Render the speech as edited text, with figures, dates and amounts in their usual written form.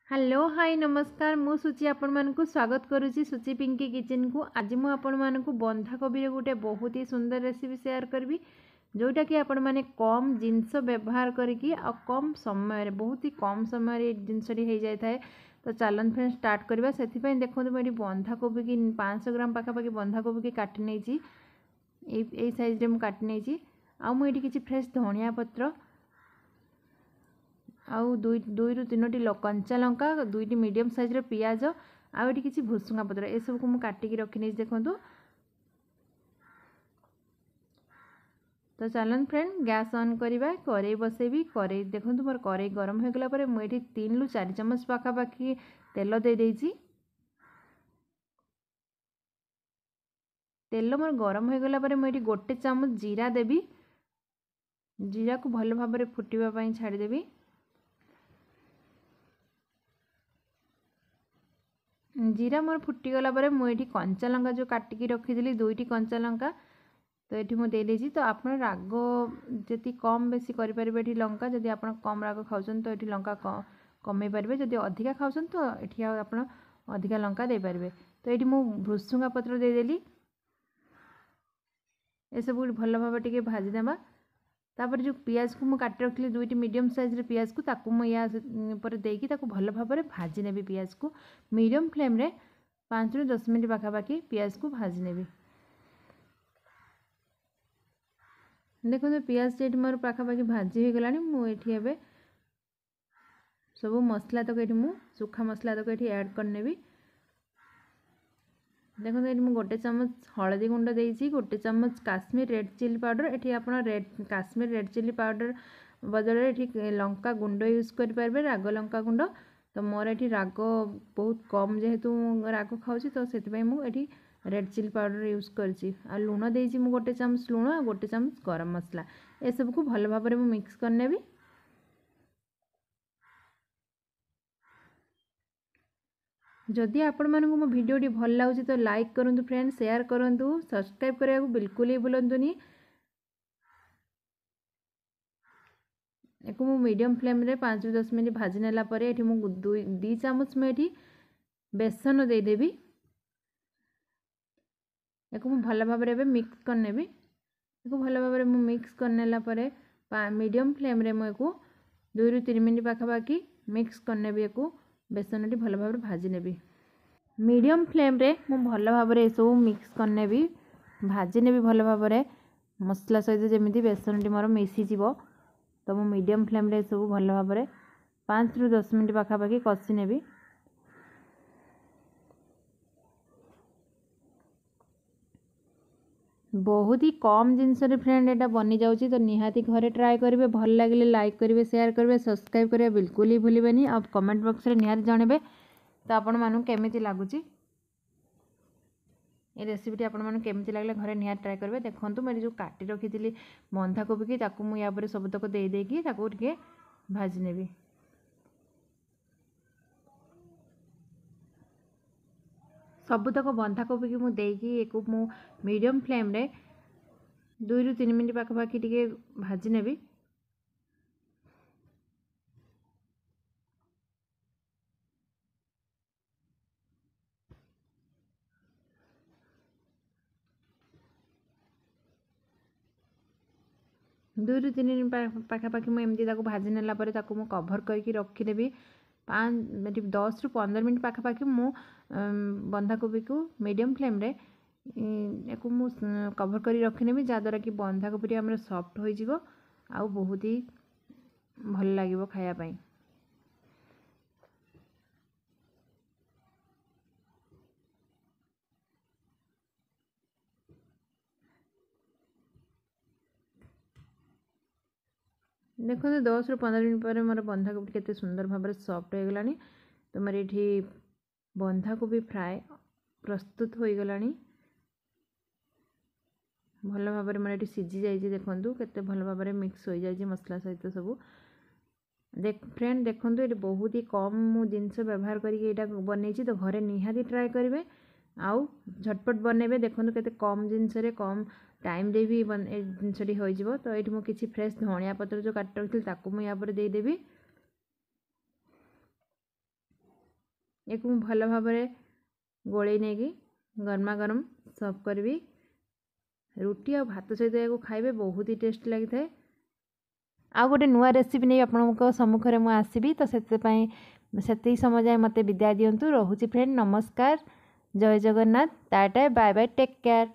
Hello hi नमस्कार मु सुचि आपण मानकु स्वागत करुच्ची सुचि पिंकी किचन को। आज मु आपण मानकु बंधाकोबी गोटे बहुत ही सुंदर रेसिपी शेयर करबी जोटा कि आपण माने कम जिनस व्यवहार करके आ कम समय बहुत ही कम समय जिनसटी हो जाए थाए। तो चलन फ्रेंड स्टार्ट करबा। सेति पई देखो मुझे बंधाकोबी की 500 ग्राम पाखापाखि बंधाकोबी की काटी नहीं ए साइज रे मु काटी नहीं आ मु एठी किछि फ्रेश धनिया पत्र आउ दुई रु तीन कंचा लंका दुईटी मीडियम साइज रो पियाज आउ एठी किछि भुसुंगा पत्र ए सब को मु काटिकी रखी नहीं देखंतु। तो चलन फ्रेंड गैस ऑन करिबा करेई बसेबी करेई देखंतु मोर करेई गरम हो गला परे मु एठी 3 रु 4 चम्मच पाखा पाखी तेल दे देइछि। तेल मोर गरम हो गला परे मु एठी गोटे चम्मच जीरा देबी। जीरा को भल भाबरे फुटिबा पई छाडी देबी। जीरा मोर फुटीगला मुझे कंचा लंका जो काटिकी रखी दुईटी कंचा लंका तो ये मुझे देदेजी। तो आप राग जी कम बेसी करें लंका जदि आप कम राग खाऊँ तो ये लंका कमे पारे जदि अधिका खाऊँ तो ये आप अधिका लंका दे पारे। तो ये मुझे भृसुंगा पत्र देदेली ये सब भल भाव टे भाजीदेवा। तापर जो पियाज को मुझे काटी रखी दुईटी मीडियम साइज रे पियाज को ताकू मु या पर देकी ताकू भल भाव में भाजी नेबी। पियाज को मीडियम फ्लेम रे 5 रु 10 मिनट पाखापाखि पियाज को भाजी नेबी। देखो पियाज ये मोर पाखापाखि भाजी हो गलानी मुझे सब मसला तक ये मु सुखा मसला तक ये ऐड कर नेबी। देखो ये मुझे गोटे चम्मच हलदी गुंड देइछि गोटे चम्मच काश्मीर रेड चिली पाउडर ये आप red Kashmir red chilli powder बदल ये लंका गुंड यूज करें राग लंका गुंड। तो मोर ये राग बहुत कम जेहेतु राग खाऊँ तो से मुझे रेड चिली पाउडर यूज करछि। आ लुण देइछि मु गोटे चम्मच लुण आ गोटे चम्मच गरम मसला ए सब को भल भाव में मिक्स करनेबी। जदि आपण मानक मो भिडियोटी भल लाଗୁଛି तो लाइक करंतु फ्रेंड शेयर करंतु सब्सक्राइब करिया बिल्कुल ही भूलंतुनी। एको मु मीडियम फ्लेम रे 5 रु 10 मिनट भाजी नेला परे एठी मु 2 चम्मच में एठी बेसन दे देबी। एको मु भल भाव रे मिक्स करनेबी। एको भल भाव रे मु मिक्स करनेला परे मीडियम फ्लेम रे मु एको 2 रु 3 मिनट पाखापाखि मिक्स करनेबी। एको बेसन टी भल भाव रे भाजी नेबी। मीडियम फ्लेम रे मु भल भाव रे सब मिक्स करनेबी भाजी नेबी भल भाव रे मसला सहित जेमिति बेसन टी मोर मिसी जीवो। तो मु मीडियम फ्लेम रे सब भल भाव रे 5 रु 10 मिनट पाखापाखि कषि नेबी। बहुत ही कम जिनस फ्रेंड एटा बनी जाउची। तो निहाती घरे ट्राए करेंगे भल लगे लाइक करेंगे शेयर करेंगे सब्सक्राइब करेंगे बिल्कुल ही भूलें। आप कमेंट बॉक्स रे निहाती जणेबे तो आपण मानू केमिति लागुची ये रेसिपी आपण मानू केमिति लागले घरे निहाती ट्राए करेंगे। देखंतु मैं जो काटी रखी थी बंधाकोबी की ताकू मु या पर सब तक दे देकी ताकू टिके भाजी नेबी। सबुतक बंधाकोबी की मु देकी एक मु मीडियम फ्लेम रे 2 रु 3 मिनट पाखापाखि टिके भाजी नेबी। दुई रु 3 मिनट पाखापाखि मुझे भाजी नेला परे ताकू मु कभर करके रखीदेवी 10 रु 15 मिनट पाखापाखि मु बंधाकोबी को मीडियम फ्लेम रे एको मु कभर कर रखीनेबी जहाँद्वारा कि बंधाकोबी आमर सॉफ्ट हो जिवो आ बहुत ही भल लागिवो खाया पाई। देखो 10 रु 15 मिनट पर मोर बंधाकोबी केते सुंदर भाव में सॉफ्ट हो गलानी। तो मोर ये बंधाकोबी फ्राए प्रस्तुत हो गलानी भल भाव में मोर ये सीझी जाइए। देखो केते भल भाव में मिक्स हो जाइए मसला सहित सब फ्रेंड देखो ये बहुत ही कम जिनस व्यवहार करके बन तो घरे निहाती ट्राए करेंगे आउ झटपट बनइबे। देखो केते कम जिनस कम टाइम रे भी जिनसटी हो जिवो। तो ये मु किछि फ्रेश धनिया पत्र जो काट रखी ताकू मु या पर दे देबी। ୟାକୁ ମୁଁ ଭଲ ଭାବରେ ଗୋଳେଇ ନେଇକି गरमा गरम सर्व करी रुटी आ भात सहित या खाइबे बहुत ही टेस्ट लगी था। आ गोटे नुआ रेसिपी नहीं आपको सम्मुखें मुझे आसबि तो से समय जाए मत विदाय दिंतु। रोचे फ्रेंड, नमस्कार, जय Jagannath, tata, bye bye, take care.